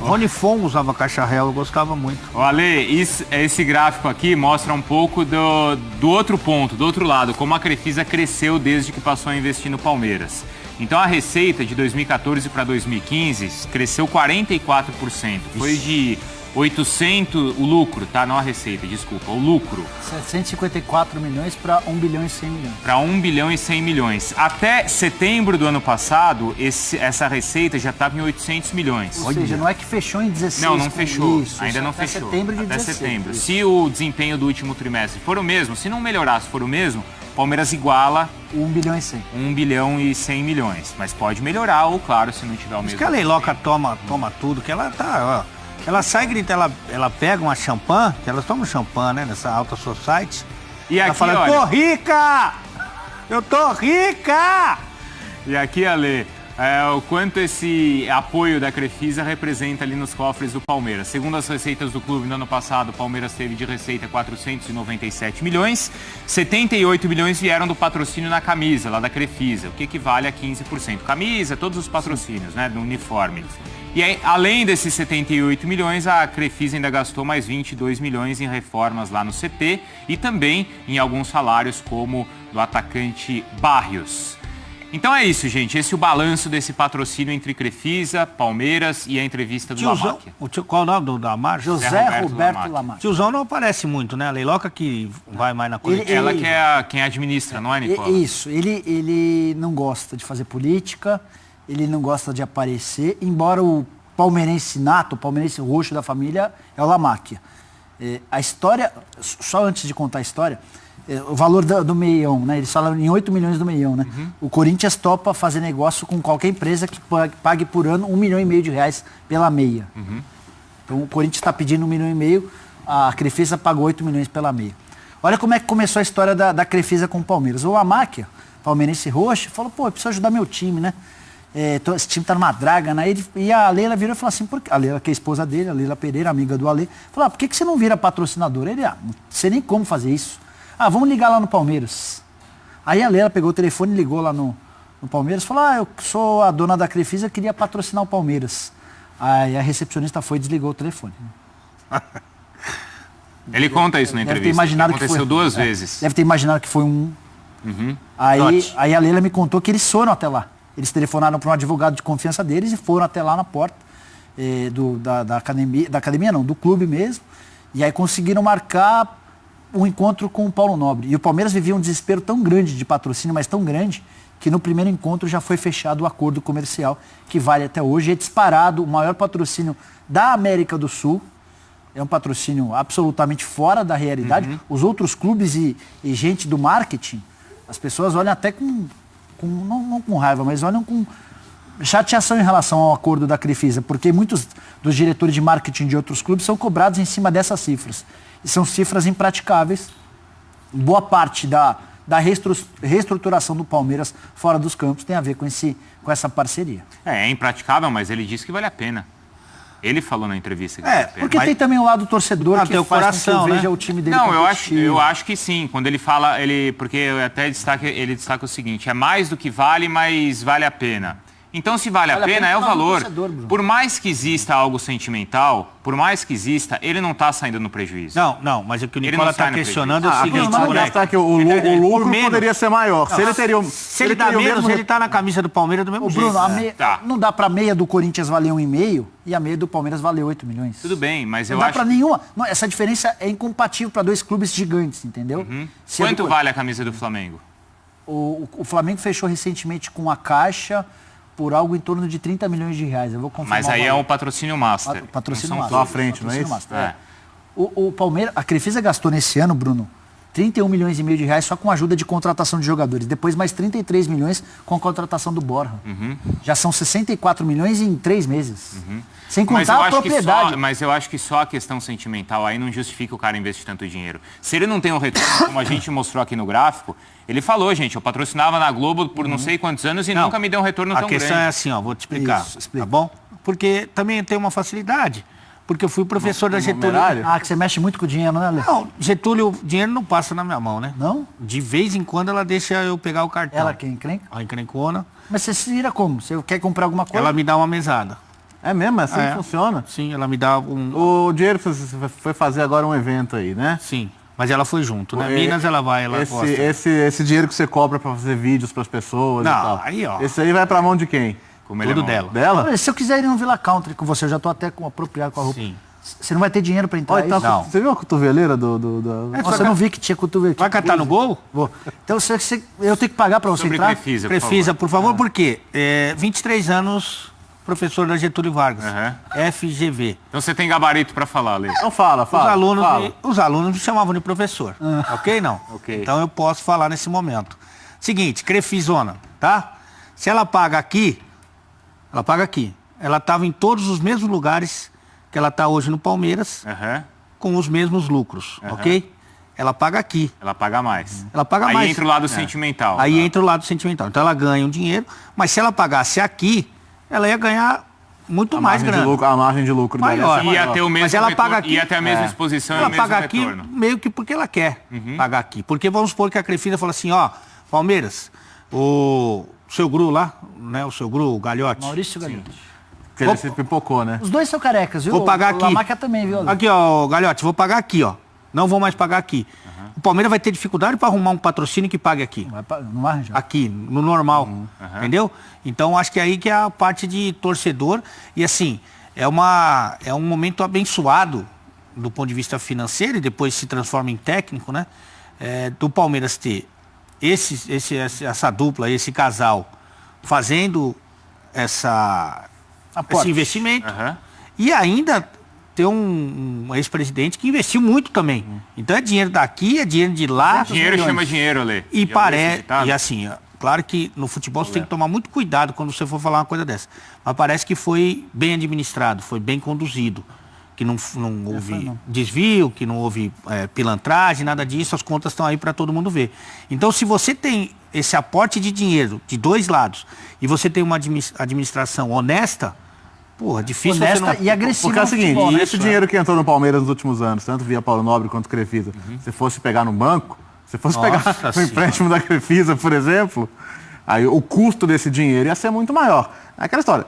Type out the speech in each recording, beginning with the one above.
Rony Fon usava caixa real, eu gostava muito. Ale, esse gráfico aqui mostra um pouco do outro ponto, do outro lado, como a Crefisa cresceu desde que passou a investir no Palmeiras. Então a receita de 2014 para 2015 cresceu 44%. Foi de 800, o lucro, tá? Não a receita, desculpa, o lucro. 754 milhões para 1 bilhão e 100 milhões. Para 1 bilhão e 100 milhões. Até setembro do ano passado, essa receita já estava em 800 milhões. Ou seja, não é que fechou em 16. Não fechou. Isso, ainda não até fechou. Setembro de até 16. setembro. Se o desempenho do último trimestre for o mesmo, se não melhorar, se for o mesmo, Palmeiras iguala 1 bilhão e 100. 1 bilhão e 100 milhões. Mas pode melhorar, ou claro, se não tiver o mesmo. Diz que a Leiloca toma tudo, que ela tá, ó. Ela sai e grita, ela pega uma champanhe, que elas tomam champanhe, né, nessa alta society. E ela aqui, fala, olha, tô rica! Eu tô rica! E aqui, Ale, o quanto esse apoio da Crefisa representa ali nos cofres do Palmeiras. Segundo as receitas do clube, no ano passado, o Palmeiras teve de receita 497 milhões, 78 milhões vieram do patrocínio na camisa, lá da Crefisa, o que equivale a 15%. Camisa, todos os patrocínios, né, do uniforme. E aí, além desses 78 milhões, a Crefisa ainda gastou mais 22 milhões em reformas lá no CT e também em alguns salários, como do atacante Barrios. Então é isso, gente. Esse é o balanço desse patrocínio entre Crefisa, Palmeiras e a entrevista do Lamáquia. Qual é o nome da marca? José Roberto Lamáquia. Tiozão não aparece muito, né? A Leiloca que vai mais na coletiva. Ela que é quem administra, não é, Nicola? Isso. Ele não gosta de fazer política, ele não gosta de aparecer, embora o palmeirense nato, o palmeirense roxo da família é o Lamáquia. A história, só antes de contar a história, o valor do meião, né? Eles falam em 8 milhões do meião, né? Uhum. O Corinthians topa fazer negócio com qualquer empresa que pague por ano 1,5 milhão de reais pela meia. Uhum. Então o Corinthians está pedindo 1,5 milhão, a Crefisa pagou 8 milhões pela meia. Olha como é que começou a história da Crefisa com o Palmeiras. O Lamáquia, palmeirense roxo, falou, pô, eu preciso ajudar meu time, né? Esse time tá numa draga, né? E a Leila virou e falou assim, a Leila, que é a esposa dele, a Leila Pereira, amiga do Ale, falou, por que você não vira patrocinador? Ele, não sei nem como fazer isso. Vamos ligar lá no Palmeiras. Aí a Leila pegou o telefone, ligou lá no Palmeiras, falou, eu sou a dona da Crefisa, eu queria patrocinar o Palmeiras. Aí a recepcionista foi e desligou o telefone. Ele conta isso na entrevista. Aconteceu duas vezes. Deve ter imaginado que foi um. Uhum. Aí a Leila me contou que eles foram até lá. Eles telefonaram para um advogado de confiança deles e foram até lá na porta da academia não, do clube mesmo. E aí conseguiram marcar um encontro com o Paulo Nobre. E o Palmeiras vivia um desespero tão grande de patrocínio, mas tão grande, que no primeiro encontro já foi fechado o acordo comercial, que vale até hoje. É disparado o maior patrocínio da América do Sul. É um patrocínio absolutamente fora da realidade. Uhum. Os outros clubes e gente do marketing, as pessoas olham até não com raiva, mas olham com chateação em relação ao acordo da Crefisa, porque muitos dos diretores de marketing de outros clubes são cobrados em cima dessas cifras. E são cifras impraticáveis. Boa parte da reestruturação do Palmeiras fora dos campos tem a ver com essa parceria. É impraticável, mas ele disse que vale a pena. Ele falou na entrevista que vale a pena. Porque tem também o lado torcedor que faz coração, com que eu veja o time dele Não, eu acho que sim. Quando ele fala, porque eu até ele destaca o seguinte, é mais do que vale, mas vale a pena. Então, se vale a pena, é o valor. Por mais que exista algo sentimental, por mais que exista, ele não está saindo no prejuízo. Não, mas o que o Nicola está questionando é o seguinte, o lucro poderia ser maior. Se ele dá menos, ele está na camisa do Palmeiras do mesmo jeito. Bruno, não dá para a meia do Corinthians valer 1,5 e a meia do Palmeiras valer 8 milhões. Tudo bem, mas eu acho... Não dá para nenhuma. Essa diferença é incompatível para dois clubes gigantes, entendeu? Uhum. Quanto vale a camisa do Flamengo? O Flamengo fechou recentemente com a Caixa por algo em torno de 30 milhões de reais. Eu vou confirmar. Mas aí é o patrocínio master. Patrocínio master. Só à frente, não é isso? O Palmeiras, a Crefisa gastou nesse ano, Bruno, 31 milhões e meio de reais só com ajuda de contratação de jogadores. Depois mais 33 milhões com a contratação do Borja. Uhum. Já são 64 milhões em 3 meses. Uhum. Sem contar a propriedade. Mas eu acho que só a questão sentimental aí não justifica o cara investir tanto dinheiro. Se ele não tem um retorno, como a gente mostrou aqui no gráfico, ele falou, gente, eu patrocinava na Globo por não sei quantos anos e nunca me deu um retorno tão grande. A questão é assim, vou te explicar, tá bom? Porque também tem uma facilidade. Porque eu fui professor da Getúlio. Que você mexe muito com o dinheiro, né, Ale? Não, Getúlio, o dinheiro não passa na minha mão, né? Não? De vez em quando ela deixa eu pegar o cartão. Ela que encrenca? A encrencona. Mas você se vira como? Você quer comprar alguma coisa? Ela me dá uma mesada. É mesmo? É assim que funciona? Sim, ela me dá um... O dinheiro que você foi fazer agora um evento aí, né? Sim, mas ela foi junto, né? Minas ela gosta. Esse dinheiro que você cobra pra fazer vídeos pras pessoas e tal. Aí, ó. Esse aí vai pra mão de quem? Tudo dela. Dela? Se eu quiser ir no Villa Country com você, eu já tô até apropriado com a roupa. Sim. Você não vai ter dinheiro pra entrar, Então, Não. você viu a cotoveleira Nossa, eu não vi que tinha cotoveleira. Vai catar no gol? Vou. Então, eu tenho que pagar pra você Sobre entrar? Crefisa, Crefisa, por favor, por quê? 23 anos, professor da Getúlio Vargas. FGV. Então você tem gabarito para falar, Lê. Então fala. Os alunos me chamavam de professor. Ok, não? Ok. Então eu posso falar nesse momento. Seguinte, Crefizona, tá? Se ela paga aqui, ela estava em todos os mesmos lugares que ela está hoje no Palmeiras, com os mesmos lucros, ok? Ela paga aqui. Ela paga mais. Ela paga Aí mais. entra o lado sentimental. Aí entra o lado sentimental. Então ela ganha um dinheiro, mas se ela pagasse aqui, ela ia ganhar muito mais grana. A margem de lucro dela Maior. Ia ter o mesmo Mas ela paga aqui. ia ter a mesma exposição e Ela o mesmo paga aqui retorno. meio que porque ela quer pagar aqui. Porque vamos supor que a Crefisa fala assim, ó, Palmeiras, o seu Gru lá, né, o seu Gru, o Galhote. Maurício Galhote. Porque ele se pipocou, né? Os dois são carecas, viu? Vou pagar aqui. A máquina também, viu? Aqui, ó, Galhote, vou pagar aqui, ó. Não vou mais pagar aqui. O Palmeiras vai ter dificuldade para arrumar um patrocínio que pague aqui. Não vai arranjar. Aqui, no normal. Entendeu? Então, acho que é aí que é a parte de torcedor. E assim, é um momento abençoado do ponto de vista financeiro e depois se transforma em técnico, né? Do Palmeiras ter essa dupla, esse casal, fazendo esse investimento. E ainda ter um ex-presidente que investiu muito também. Então é dinheiro daqui, é dinheiro de lá. Dinheiro chama dinheiro, Lê. E assim, claro que no futebol você tem que tomar muito cuidado quando você for falar uma coisa dessa. Mas parece que foi bem administrado, foi bem conduzido. Que não houve desvio, que não houve pilantragem, nada disso. As contas estão aí para todo mundo ver. Então, se você tem esse aporte de dinheiro de dois lados e você tem uma administração honesta, porra, difícil honesta você não... e agressiva. Porque é o seguinte, futebol, esse dinheiro que entrou no Palmeiras nos últimos anos, tanto via Paulo Nobre quanto Crefisa, se fosse pegar no banco, se fosse pegar o empréstimo da Crefisa, por exemplo, aí o custo desse dinheiro ia ser muito maior. É aquela história.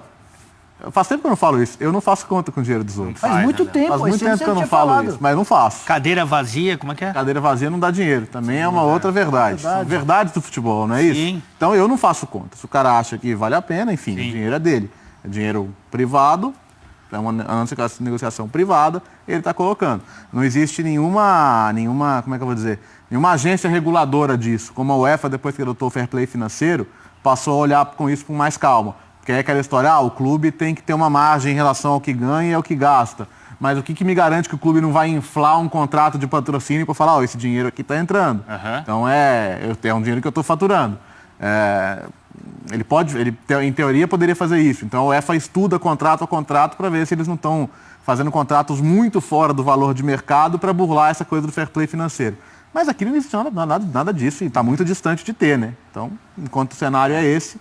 Faz tempo que eu não falo isso. Eu não faço conta com o dinheiro dos outros. Faz muito tempo. Faz muito tempo que eu não falo isso, mas não faço. Cadeira vazia, como é que é? Cadeira vazia não dá dinheiro. Também é uma outra verdade. Verdade do futebol, não é isso? Sim. Então eu não faço conta. Se o cara acha que vale a pena, enfim, o dinheiro é dele. É dinheiro privado, é uma negociação privada, ele está colocando. Não existe nenhuma, como é que eu vou dizer, nenhuma agência reguladora disso. Como a UEFA, depois que adotou o fair play financeiro, passou a olhar com isso com mais calma. Porque é aquela história, o clube tem que ter uma margem em relação ao que ganha e ao que gasta. Mas o que me garante que o clube não vai inflar um contrato de patrocínio para falar, esse dinheiro aqui está entrando. Então é um dinheiro que eu estou faturando. Ele em teoria poderia fazer isso. Então a UEFA estuda contrato a contrato para ver se eles não estão fazendo contratos muito fora do valor de mercado para burlar essa coisa do fair play financeiro. Mas aqui não existe nada disso e está muito distante de ter, né? Então, enquanto o cenário é esse,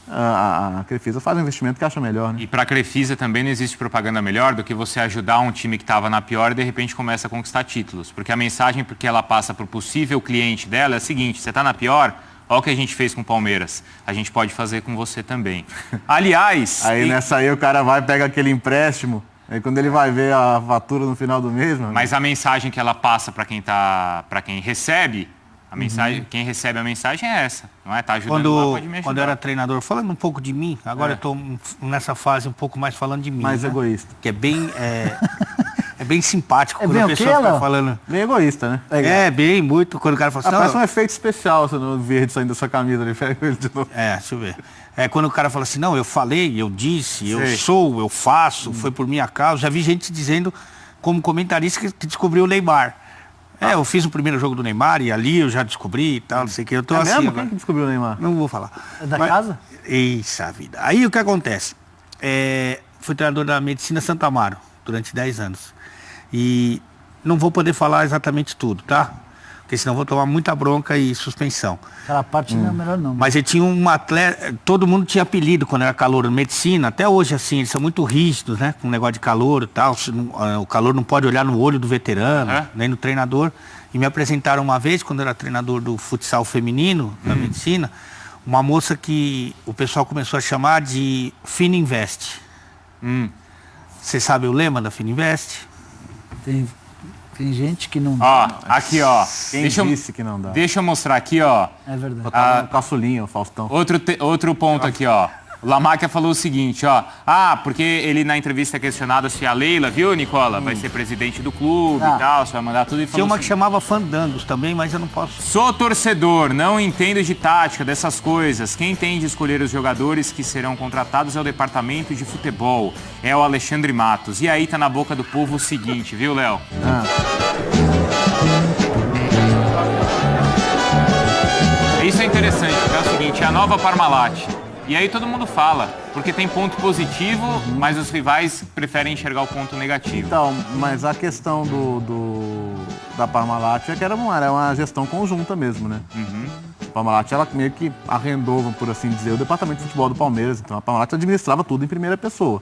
a Crefisa faz um investimento que acha melhor, né? E para a Crefisa também não existe propaganda melhor do que você ajudar um time que estava na pior e de repente começa a conquistar títulos. Porque a mensagem porque ela passa para o possível cliente dela é a seguinte, você está na pior, olha o que a gente fez com o Palmeiras. A gente pode fazer com você também. Aliás... Nessa aí o cara vai, pega aquele empréstimo, aí quando ele vai ver a fatura no final do mês... Mas a mensagem que ela passa para quem recebe... A mensagem, quem recebe a mensagem é essa, não é? Tá ajudando lá, pode me ajudar. Quando eu era treinador, falando um pouco de mim, agora eu estou nessa fase um pouco mais falando de mim. Mais egoísta. Que é bem, bem simpático quando bem a pessoa está falando. Bem egoísta, né? Bem, muito. Quando o cara fala assim... Parece um efeito especial você não verde saindo da sua camisa ali, pega ele de novo. Deixa eu ver. Quando o cara fala assim, não, eu falei, eu disse, eu sou, eu faço, foi por minha causa. Já vi gente dizendo, como comentarista, que descobriu o Neymar. Eu fiz o primeiro jogo do Neymar e ali eu já descobri e tal, não sei o que. Eu tô assim mesmo? agora. Quem que descobriu o Neymar? Não vou falar. É da casa? Eita vida. Aí o que acontece? Fui treinador da Medicina Santa Amaro durante 10 anos. E não vou poder falar exatamente tudo, tá? Porque senão vou tomar muita bronca e suspensão. Aquela parte não é melhor não. Mas ele tinha um atleta, todo mundo tinha apelido quando era calouro. Medicina, até hoje assim, eles são muito rígidos, né? Com o negócio de calor e tal. O calor não pode olhar no olho do veterano, nem no treinador. E me apresentaram uma vez, quando eu era treinador do futsal feminino, da medicina, uma moça que o pessoal começou a chamar de Fina Invest. Você sabe o lema da Fininvest? Tem gente que não Ó, dá. aqui, ó. Quem disse que não dá? Deixa eu mostrar aqui, ó. É verdade. Botar no caçulinha, o Faustão. Outro ponto aqui, ó. O Lamacchia falou o seguinte, ó. Porque ele na entrevista é questionado se a Leila, viu, Nicola? Vai ser presidente do clube e tal, você vai mandar tudo e Tinha falou uma que assim, chamava Fandangos também, mas eu não posso. sou torcedor, não entendo de tática, dessas coisas. Quem tem de escolher os jogadores que serão contratados é o departamento de futebol. É o Alexandre Matos. E aí tá na boca do povo o seguinte, viu, Léo? Isso é interessante, porque é o seguinte, é a nova Parmalat. E aí todo mundo fala, porque tem ponto positivo, mas os rivais preferem enxergar o ponto negativo. Então, mas a questão da Parmalat é que era uma gestão conjunta mesmo, né? A Parmalat, ela meio que arrendou, por assim dizer, o departamento de futebol do Palmeiras. Então a Parmalat administrava tudo em primeira pessoa.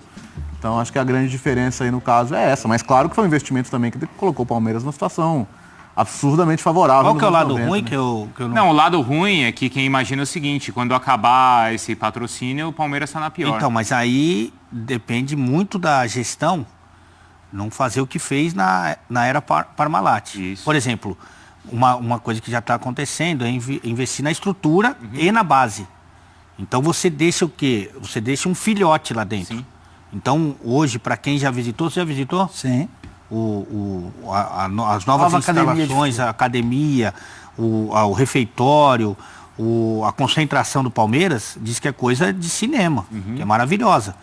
Então acho que a grande diferença aí no caso é essa. Mas claro que foi um investimento também que colocou o Palmeiras numa situação absurdamente favorável. Qual que é o lado 90, ruim né? que eu não... Não, o lado ruim é que quem imagina é o seguinte, quando acabar esse patrocínio, o Palmeiras está na pior. Então, mas aí depende muito da gestão não fazer o que fez na era Parmalat. Isso. Por exemplo, uma coisa que já está acontecendo é investir na estrutura e na base. Então você deixa o quê? Você deixa um filhote lá dentro. Sim. Então, hoje, para quem já visitou, você já visitou? Sim. As novas instalações, a academia, o refeitório, a concentração do Palmeiras, diz que é coisa de cinema, que é maravilhosa.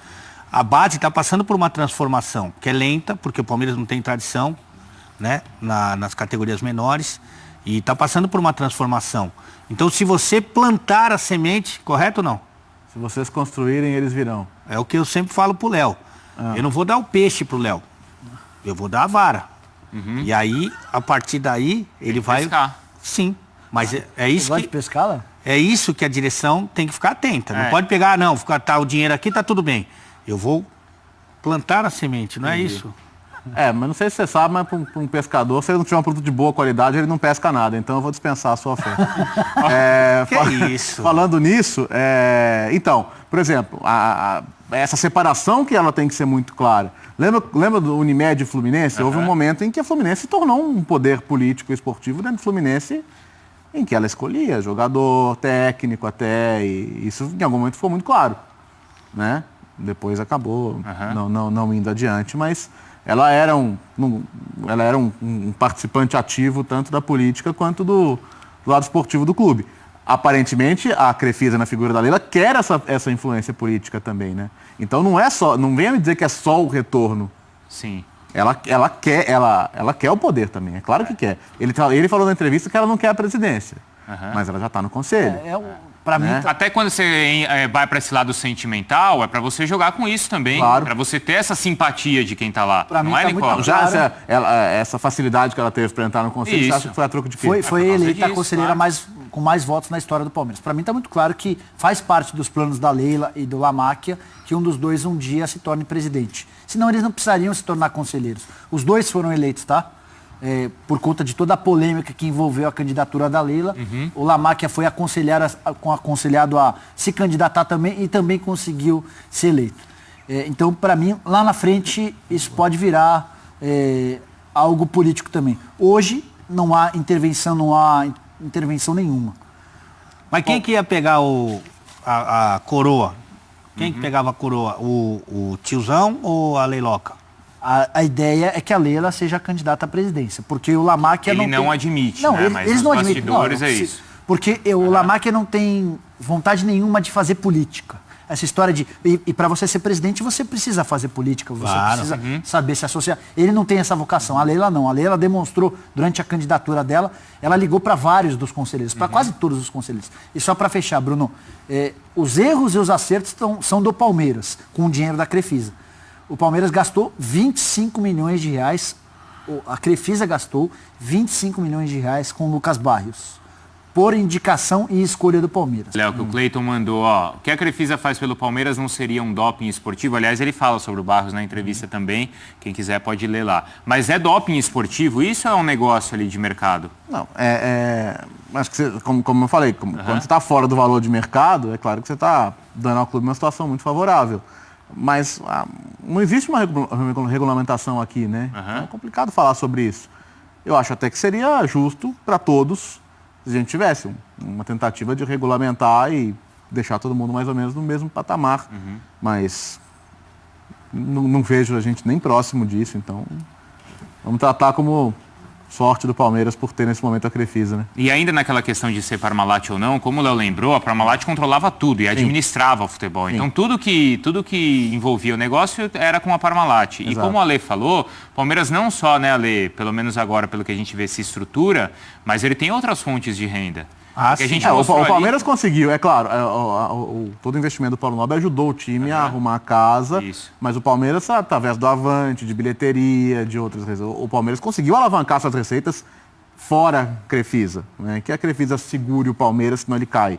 A base está passando por uma transformação, que é lenta, porque o Palmeiras não tem tradição, né, nas categorias menores, e está passando por uma transformação. Então, se você plantar a semente, correto ou não? Se vocês construírem, eles virão. É o que eu sempre falo pro Léo. Eu não vou dar o peixe pro Léo. Eu vou dar a vara. E aí, a partir daí, ele vai... pescar. Sim. Mas é isso Você gosta que... de pescar? É isso que a direção tem que ficar atenta. Não É. pode pegar, não, tá o dinheiro aqui, tá tudo bem. Eu vou plantar a semente, não é isso? Mas não sei se você sabe, mas para um pescador, se ele não tiver um produto de boa qualidade, ele não pesca nada. Então eu vou dispensar a sua oferta. Que isso? Falando nisso, então, por exemplo, essa separação que ela tem que ser muito clara. Lembra do Unimed e Fluminense? Houve um momento em que a Fluminense se tornou um poder político e esportivo dentro do Fluminense, em que ela escolhia jogador, técnico até, e isso em algum momento ficou muito claro, né? Depois acabou não indo adiante, mas ela era um participante ativo tanto da política quanto do lado esportivo do clube. Querem a Crefisa, na figura da Leila, quer essa influência política também, né? Então não venha me dizer que é só o retorno. Sim. Ela quer o poder também, é claro que quer. Ele falou na entrevista que ela não quer a presidência, mas ela já está no conselho. Para mim, Até quando você vai para esse lado sentimental, é para você jogar com isso também. Claro. Para você ter essa simpatia de quem tá lá. Pra não mim é, tá muito Nicola? claro. Essa facilidade que ela teve para entrar no conselho, você acha que foi a troco de quê? foi causa eleita a disso, conselheira claro. com mais votos na história do Palmeiras. Para mim está muito claro que faz parte dos planos da Leila e do Lamacchia que um dos dois um dia se torne presidente. Senão eles não precisariam se tornar conselheiros. Os dois foram eleitos, tá? Por conta de toda a polêmica que envolveu a candidatura da Leila. O Lamacchia foi aconselhado a se candidatar também e também conseguiu ser eleito. Então, para mim, lá na frente, isso pode virar algo político também. Hoje, não há intervenção nenhuma. Mas quem que ia pegar a coroa? Quem que pegava a coroa? O tiozão ou a Leiloca? A ideia é que a Leila seja candidata à presidência, porque o Lamacchia Ele não não admite, não, né? eles, Mas eles nos não admitem. bastidores é isso. Porque o Lamacchia não tem vontade nenhuma de fazer política. Essa história de... E para você ser presidente, você precisa fazer política, você precisa saber se associar. Ele não tem essa vocação, a Leila não. A Leila demonstrou, durante a candidatura dela, ela ligou para vários dos conselheiros, para quase todos os conselheiros. E só para fechar, Bruno, os erros e os acertos são do Palmeiras, com o dinheiro da Crefisa. O Palmeiras gastou 25 milhões de reais, a Crefisa gastou 25 milhões de reais com o Lucas Barrios, por indicação e escolha do Palmeiras. Léo, que o Cleiton mandou, ó, o que a Crefisa faz pelo Palmeiras não seria um doping esportivo? Aliás, ele fala sobre o Barros na entrevista também, quem quiser pode ler lá. Mas é doping esportivo? Isso é um negócio ali de mercado? Não, acho que você, como eu falei, quando você está fora do valor de mercado, é claro que você está dando ao clube uma situação muito favorável. Mas não existe uma regulamentação aqui, né? É complicado falar sobre isso. Eu acho até que seria justo para todos se a gente tivesse uma tentativa de regulamentar e deixar todo mundo mais ou menos no mesmo patamar. Mas não vejo a gente nem próximo disso, então vamos tratar como sorte do Palmeiras por ter nesse momento a Crefisa, né? E ainda naquela questão de ser Parmalat ou não, como o Léo lembrou, a Parmalat controlava tudo e administrava o futebol. Sim. Então tudo que envolvia o negócio era com a Parmalat. Exato. E como o Ale falou, o Palmeiras não só, né, Ale, pelo menos agora pelo que a gente vê, se estrutura, mas ele tem outras fontes de renda. Que a gente o Palmeiras conseguiu, é claro, todo o investimento do Paulo Nobre ajudou o time a arrumar a casa, mas o Palmeiras, através do Avante, de bilheteria, de outras receitas, o Palmeiras conseguiu alavancar essas receitas fora Crefisa, né? Que a Crefisa segure o Palmeiras, senão ele cai.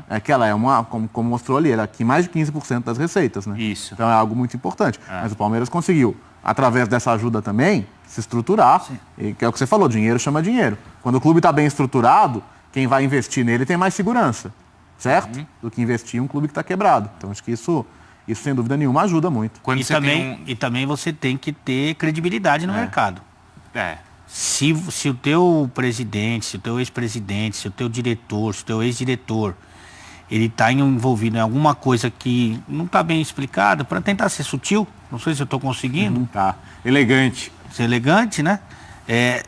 É que ela é como mostrou ali, ela é mais de 15% das receitas, né? Isso. Então é algo muito importante. Mas o Palmeiras conseguiu, através dessa ajuda também, se estruturar, e que é o que você falou, dinheiro chama dinheiro. Quando o clube está bem estruturado, quem vai investir nele tem mais segurança, certo? Do que investir em um clube que está quebrado. Então, acho que isso, sem dúvida nenhuma, ajuda muito. E também você tem que ter credibilidade no mercado. Se o teu presidente, se o teu ex-presidente, se o teu diretor, se o teu ex-diretor, ele está envolvido em alguma coisa que não está bem explicada, para tentar ser sutil, não sei se eu estou conseguindo. Tá. Elegante. Ser elegante, né?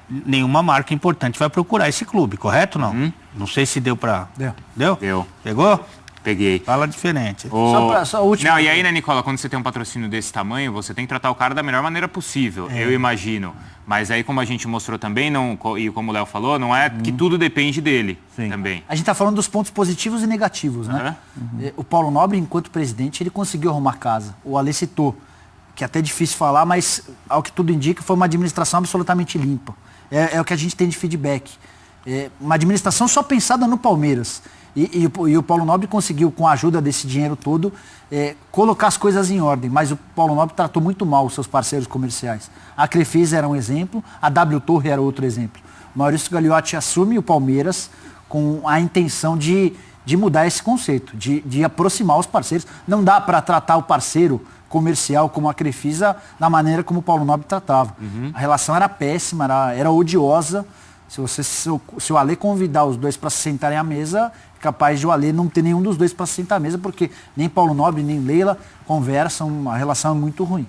Nenhuma marca importante vai procurar esse clube, correto ou não? Não sei se deu para... Deu? Deu. Pegou? Peguei. Fala diferente. Só a última... Não, e aí, né, Nicola, quando você tem um patrocínio desse tamanho, você tem que tratar o cara da melhor maneira possível, eu imagino. Mas aí, como a gente mostrou também, e como o Léo falou, não é que tudo depende dele também. A gente está falando dos pontos positivos e negativos, né? O Paulo Nobre, enquanto presidente, ele conseguiu arrumar casa. O Ale citou, que é até difícil falar, mas ao que tudo indica, foi uma administração absolutamente limpa. É o que a gente tem de feedback. Uma administração só pensada no Palmeiras. E o Paulo Nobre conseguiu, com a ajuda desse dinheiro todo, colocar as coisas em ordem. Mas o Paulo Nobre tratou muito mal os seus parceiros comerciais. A Crefisa era um exemplo, a W Torre era outro exemplo. O Maurício Gagliotti assume o Palmeiras com a intenção de mudar esse conceito, de aproximar os parceiros. Não dá para tratar o parceiro comercial como a Crefisa da maneira como o Paulo Nobre tratava. A relação era péssima, era odiosa. Se o Ale convidar os dois para se sentarem à mesa, é capaz de o Ale não ter nenhum dos dois para se sentar à mesa, porque nem Paulo Nobre nem Leila conversam, a relação é muito ruim.